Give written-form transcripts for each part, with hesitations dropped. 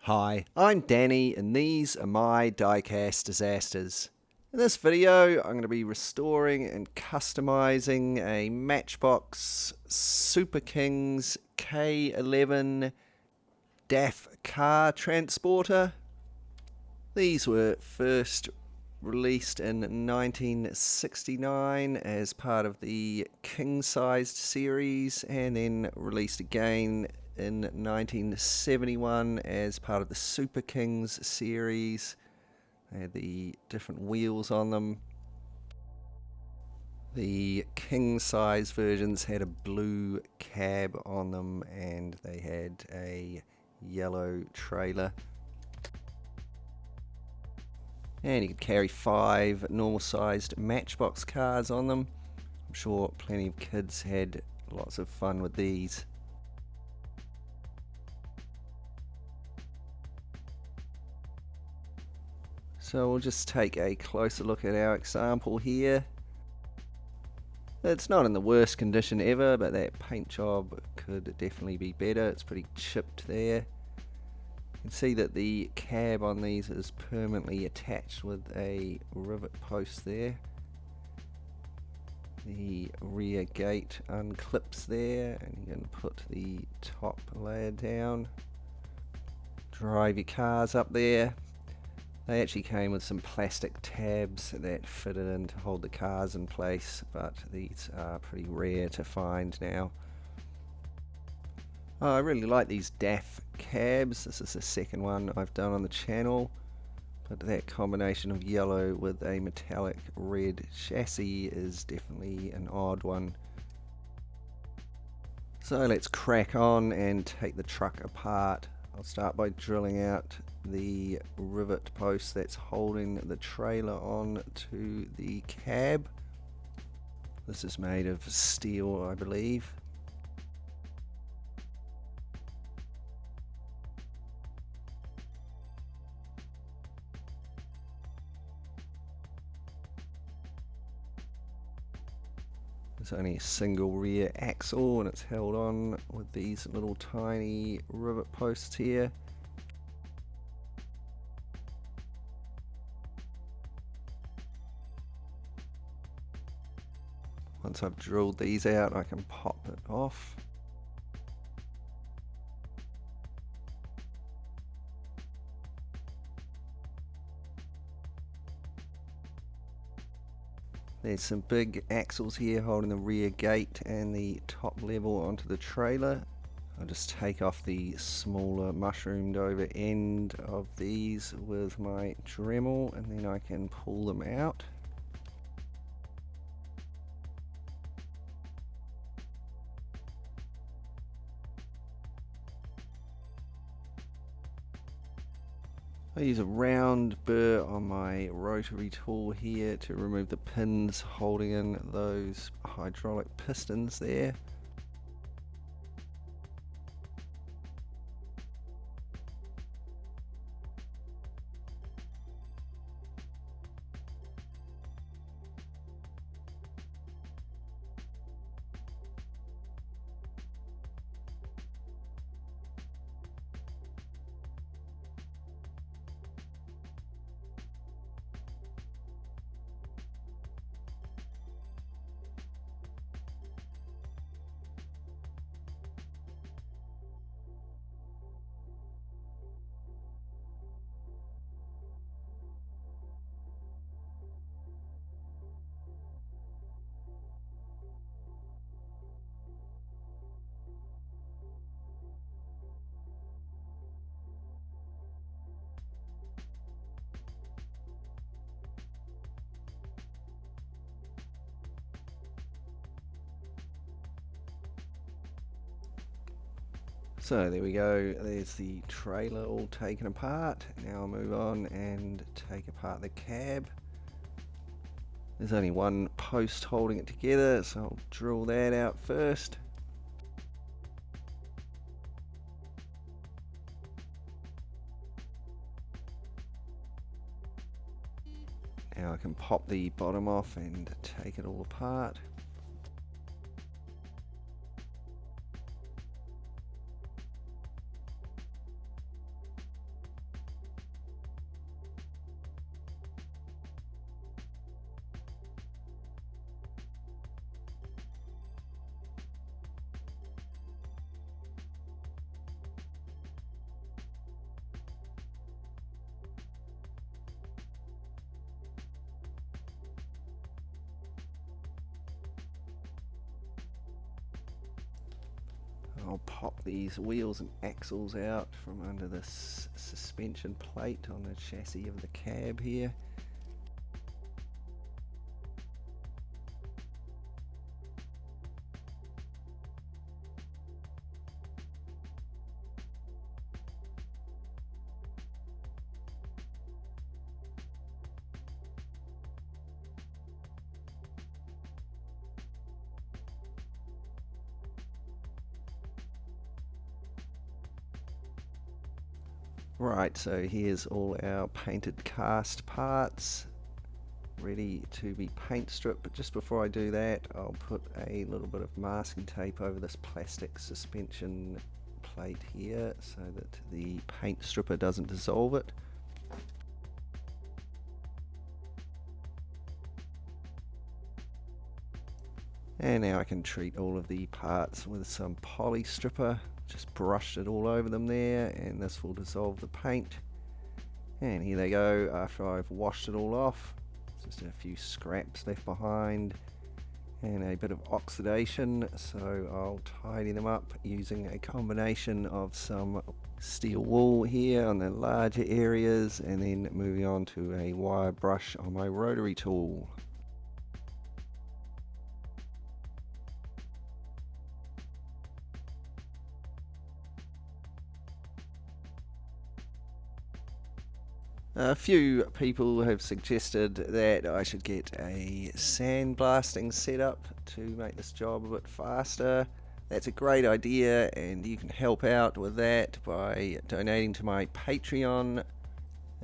Hi, I'm Danny and these are my Diecast Disasters. In this video I'm going to be restoring and customizing a Matchbox Super Kings K-11 DAF car transporter. These were first released in 1969 as part of the king-sized series and then released again in 1971 as part of the Super Kings series. They had the different wheels on them. The king-size versions had a blue cab on them and they had a yellow trailer. And you could carry 5 normal-sized Matchbox cars on them. I'm sure plenty of kids had lots of fun with these. So we'll just take a closer look at our example here. It's not in the worst condition ever, but that paint job could definitely be better. It's pretty chipped there. You can see that the cab on these is permanently attached with a rivet post there. The rear gate unclips there and you can put the top layer down. Drive your cars up there. They actually came with some plastic tabs that fitted in to hold the cars in place, but these are pretty rare to find now. I really like these DAF cabs. This is the second one I've done on the channel, but that combination of yellow with a metallic red chassis is definitely an odd one. So let's crack on and take the truck apart. I'll start by drilling out the rivet post that's holding the trailer on to the cab. This is made of steel, I believe. There's only a single rear axle and it's held on with these little tiny rivet posts here. Once I've drilled these out, I can pop it off. There's some big axles here holding the rear gate and the top level onto the trailer. I'll just take off the smaller mushroomed over end of these with my Dremel and then I can pull them out. I use a round burr on my rotary tool here to remove the pins holding in those hydraulic pistons there. So there we go, there's the trailer all taken apart. Now I'll move on and take apart the cab. There's only one post holding it together, so I'll drill that out first. Now I can pop the bottom off and take it all apart. I'll pop these wheels and axles out from under this suspension plate on the chassis of the cab here. Right, so here's all our painted cast parts ready to be paint stripped, but just before I do that, I'll put a little bit of masking tape over this plastic suspension plate here so that the paint stripper doesn't dissolve it. And now I can treat all of the parts with some poly stripper. Just brushed it all over them there, and this will dissolve the paint. And here they go after I've washed it all off. Just a few scraps left behind and a bit of oxidation, so I'll tidy them up using a combination of some steel wool here on the larger areas and then moving on to a wire brush on my rotary tool. A few people have suggested that I should get a sandblasting setup to make this job a bit faster. That's a great idea, and you can help out with that by donating to my Patreon.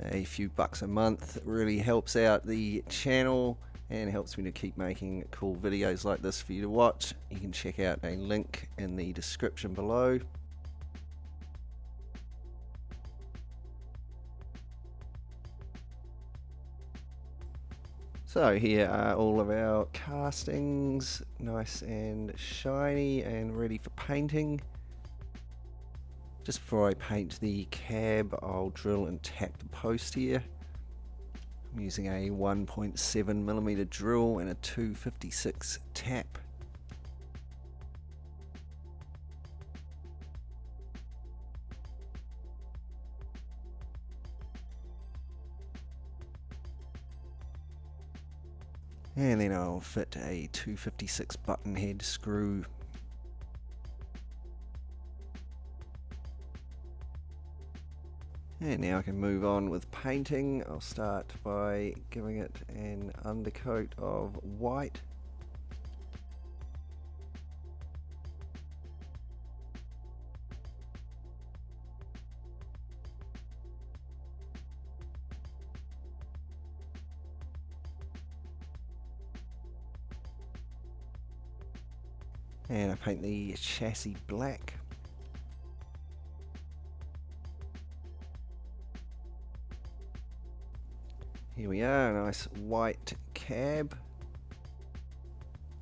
A few bucks a month really helps out the channel and helps me to keep making cool videos like this for you to watch. You can check out a link in the description below. So here are all of our castings, nice and shiny and ready for painting. Just before I paint the cab, I'll drill and tap the post here. I'm using a 1.7mm drill and a 256 tap. And then I'll fit a 256 button head screw. And now I can move on with painting. I'll start by giving it an undercoat of white. And I paint the chassis black. Here we are, a nice white cab.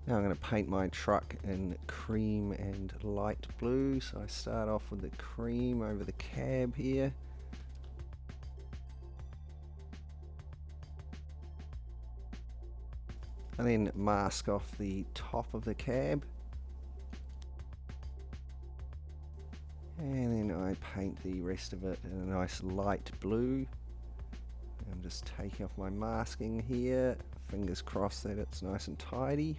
Now I'm going to paint my truck in cream and light blue. So I start off with the cream over the cab here. And then mask off the top of the cab. And then I paint the rest of it in a nice light blue. I'm just taking off my masking here, fingers crossed that it's nice and tidy.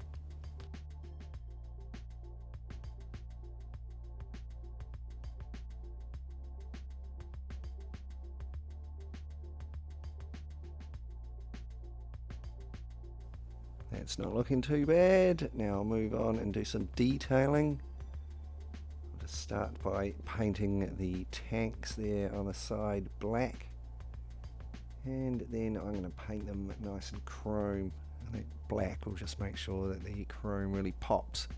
That's not looking too bad. Now I'll move on and do some detailing. I'll just start by painting the tanks there on the side black. And then I'm going to paint them nice and chrome. And that black will just make sure that the chrome really pops.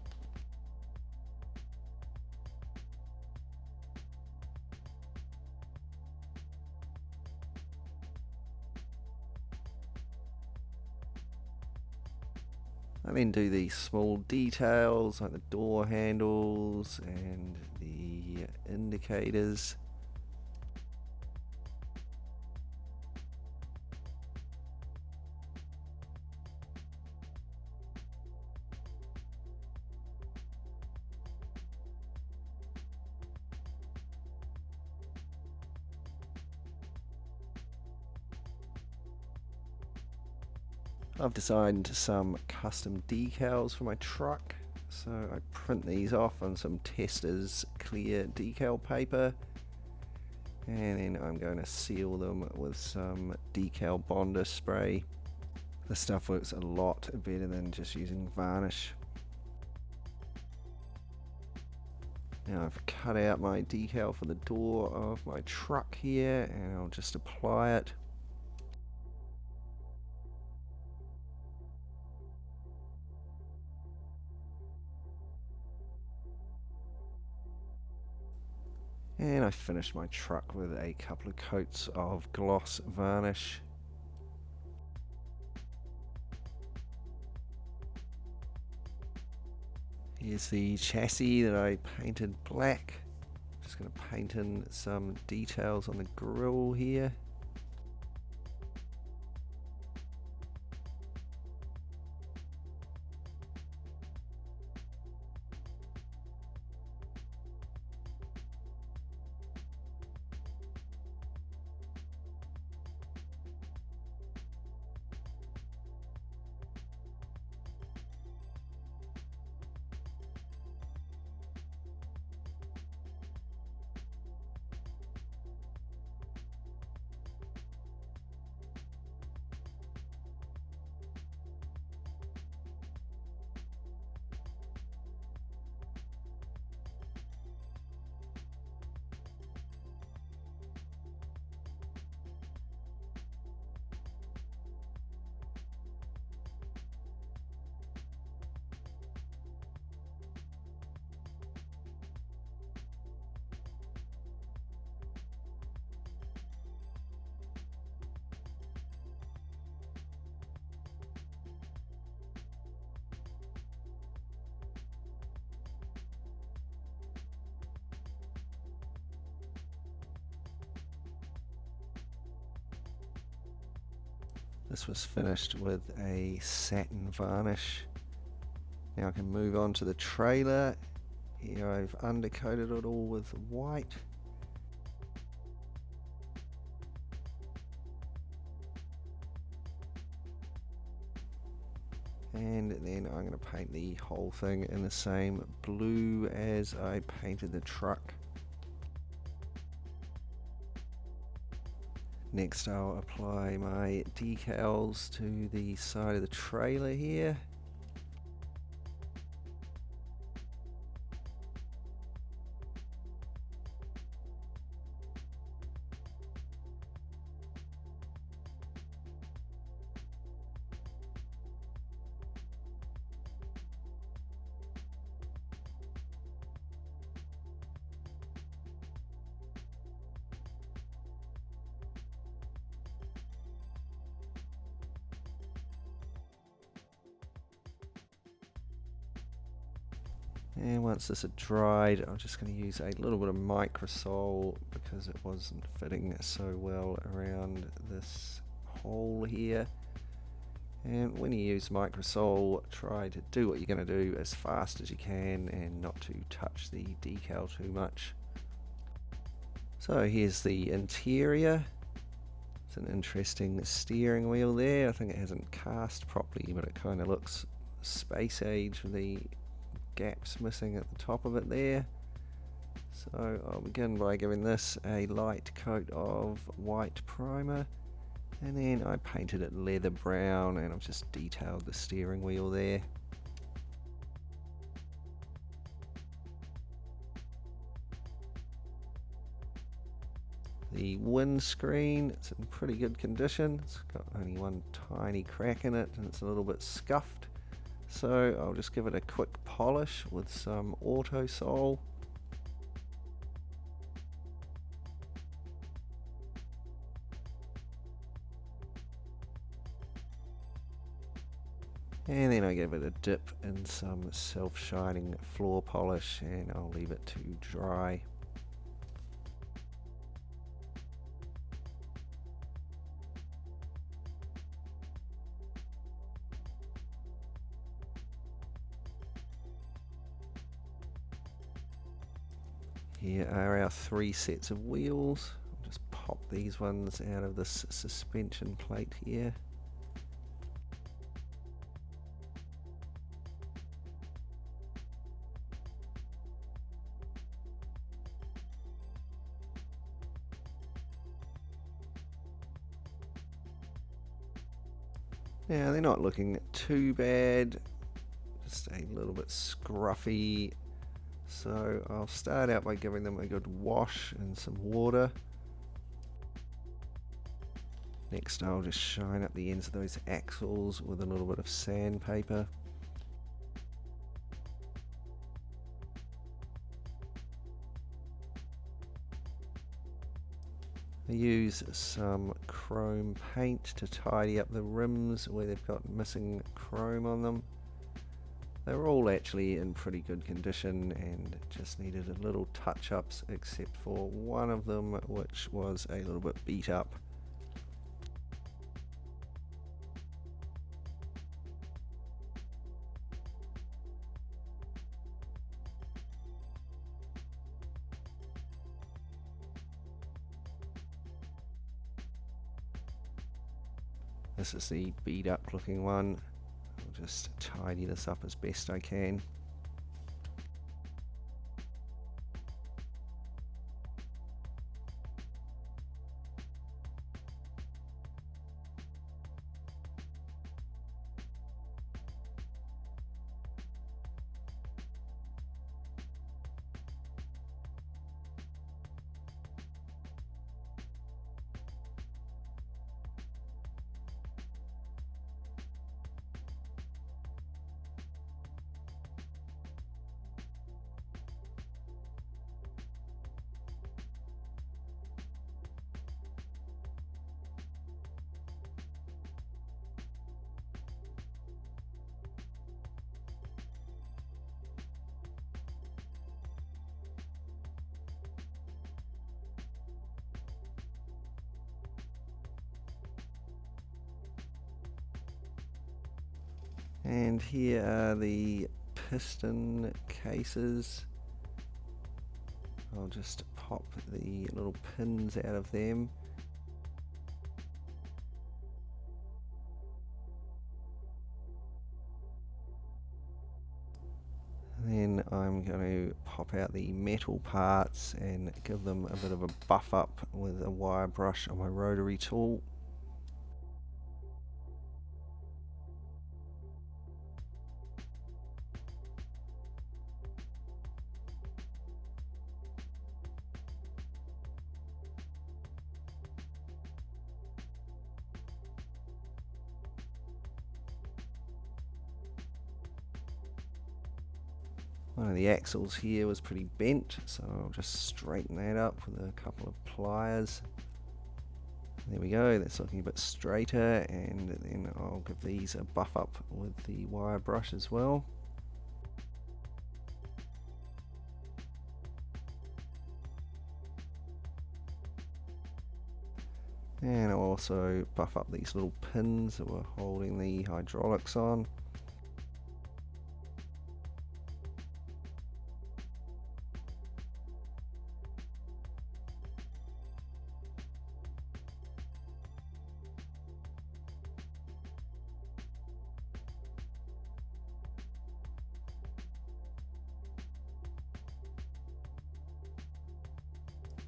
I then do the small details like the door handles and the indicators. I've designed some custom decals for my truck, so I print these off on some Testers clear decal paper, and then I'm going to seal them with some decal bonder spray. This stuff works a lot better than just using varnish. Now I've cut out my decal for the door of my truck here, and I'll just apply it. And I finished my truck with a couple of coats of gloss varnish. Here's the chassis that I painted black. Just going to paint in some details on the grille here. This was finished with a satin varnish. Now I can move on to the trailer. Here I've undercoated it all with white. And then I'm going to paint the whole thing in the same blue as I painted the truck. Next I'll apply my decals to the side of the trailer here. And once this had dried, I'm just going to use a little bit of microsol because it wasn't fitting so well around this hole here. And when you use microsol, try to do what you're going to do as fast as you can and not to touch the decal too much. So here's the interior. It's an interesting steering wheel there. I think it hasn't cast properly, but it kind of looks space age with the gaps missing at the top of it there. So I'll begin by giving this a light coat of white primer, and then I painted it leather brown, and I've just detailed the steering wheel there. The windscreen, it's in pretty good condition. It's got only one tiny crack in it and it's a little bit scuffed. So I'll just give it a quick polish with some Autosol. And then I give it a dip in some self-shining floor polish, and I'll leave it to dry. Here are our 3 sets of wheels. I'll just pop these ones out of this suspension plate here. Now they're not looking too bad, just a little bit scruffy, so I'll start out by giving them a good wash in some water. Next I'll just shine up the ends of those axles with a little bit of sandpaper. I use some chrome paint to tidy up the rims where they've got missing chrome on them. They're all actually in pretty good condition and just needed a little touch-ups, except for one of them which was a little bit beat up. This is the beat up looking one. I'll just tidy this up as best I can. And here are the piston cases. I'll just pop the little pins out of them. Then I'm going to pop out the metal parts and give them a bit of a buff up with a wire brush on my rotary tool. One of the axles here was pretty bent, so I'll just straighten that up with a couple of pliers. There we go, that's looking a bit straighter, and then I'll give these a buff up with the wire brush as well. And I'll also buff up these little pins that were holding the hydraulics on.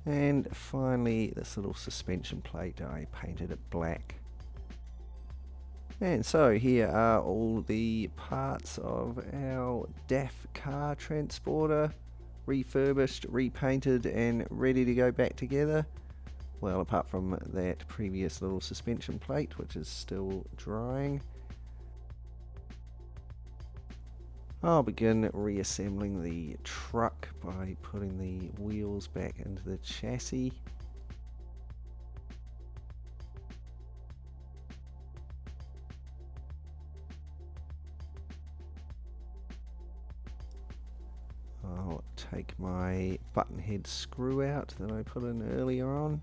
And finally, this little suspension plate, I painted it black. And so here are all the parts of our DAF car transporter, refurbished, repainted and ready to go back together. Well, apart from that previous little suspension plate, which is still drying. I'll begin reassembling the truck by putting the wheels back into the chassis. I'll take my button head screw out that I put in earlier on.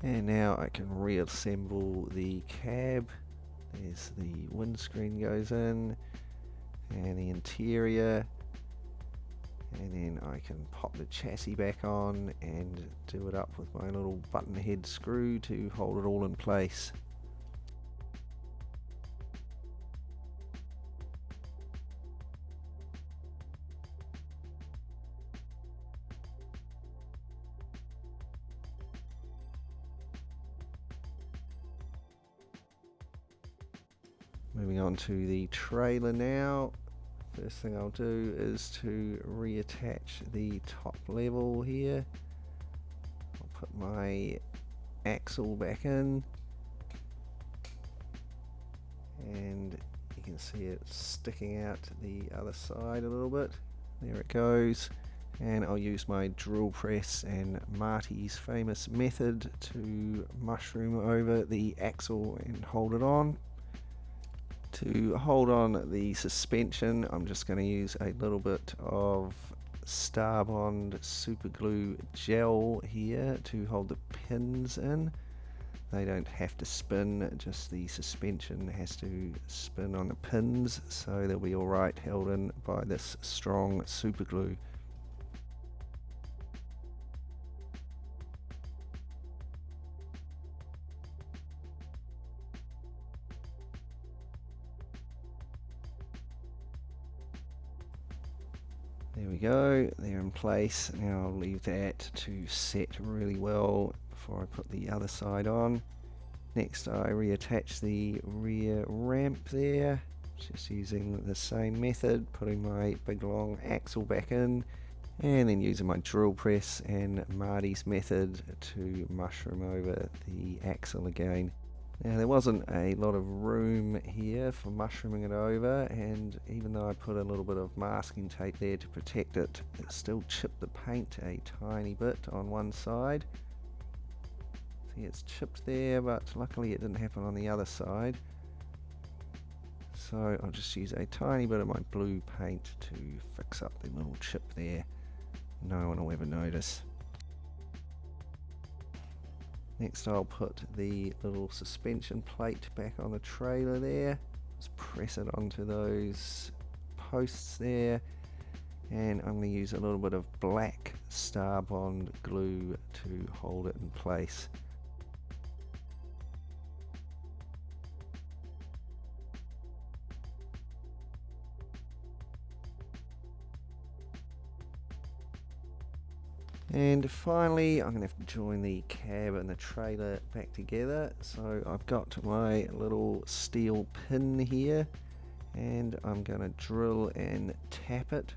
And now I can reassemble the cab. There's the windscreen goes in, and the interior, and then I can pop the chassis back on and do it up with my little button head screw to hold it all in place. Moving on to the trailer now. First thing I'll do is to reattach the top level here. I'll put my axle back in, and you can see it sticking out the other side a little bit. There it goes. And I'll use my drill press and Marty's famous method to mushroom over the axle and hold it on. To hold on the suspension, I'm just going to use a little bit of Starbond super glue gel here to hold the pins in. They don't have to spin, just the suspension has to spin on the pins, so they'll be alright held in by this strong super glue. There we go, they're in place. Now I'll leave that to set really well before I put the other side on. Next I reattach the rear ramp there, just using the same method, putting my big long axle back in, and then using my drill press and Marty's method to mushroom over the axle again. Now there wasn't a lot of room here for mushrooming it over, and even though I put a little bit of masking tape there to protect it, it still chipped the paint a tiny bit on one side. See, it's chipped there, but luckily it didn't happen on the other side. So I'll just use a tiny bit of my blue paint to fix up the little chip there. No one will ever notice. Next I'll put the little suspension plate back on the trailer there. Just press it onto those posts there, and I'm going to use a little bit of black Starbond glue to hold it in place. And finally, I'm going to have to join the cab and the trailer back together. So I've got my little steel pin here, and I'm going to drill and tap it.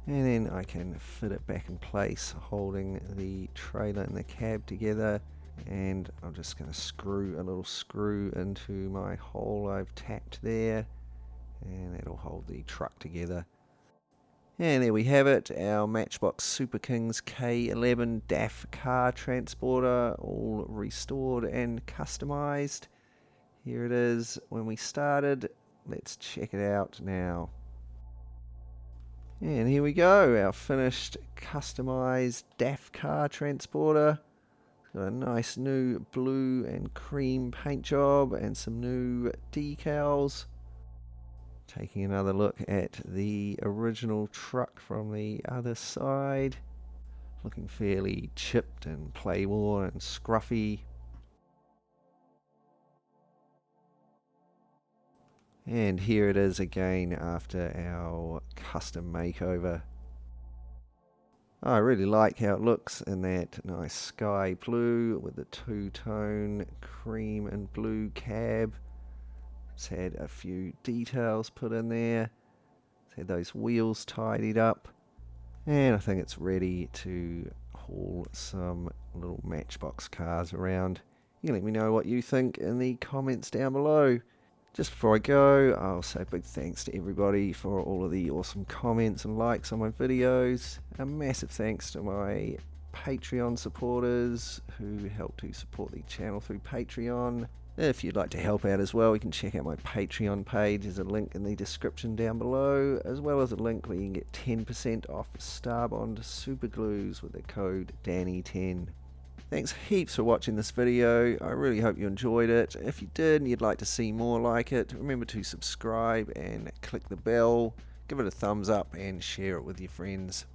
And then I can fit it back in place, holding the trailer and the cab together. And I'm just going to screw a little screw into my hole I've tapped there, and that'll hold the truck together. And there we have it, our Matchbox Super Kings K-11 DAF car transporter, all restored and customized. Here it is when we started. Let's check it out now. And here we go, our finished customized DAF car transporter. Got a nice new blue and cream paint job and some new decals. Taking another look at the original truck from the other side. Looking fairly chipped and play-worn and scruffy. And here it is again after our custom makeover. I really like how it looks in that nice sky blue with the two-tone cream and blue cab. It's had a few details put in there. It's had those wheels tidied up. And I think it's ready to haul some little Matchbox cars around. You can let me know what you think in the comments down below. Just before I go, I'll say big thanks to everybody for all of the awesome comments and likes on my videos. A massive thanks to my Patreon supporters who help to support the channel through Patreon. If you'd like to help out as well, you can check out my Patreon page. There's a link in the description down below, as well as a link where you can get 10% off Starbond super glues with the code DANNY10. Thanks heaps for watching this video. I really hope you enjoyed it. If you did and you'd like to see more like it, remember to subscribe and click the bell. Give it a thumbs up and share it with your friends.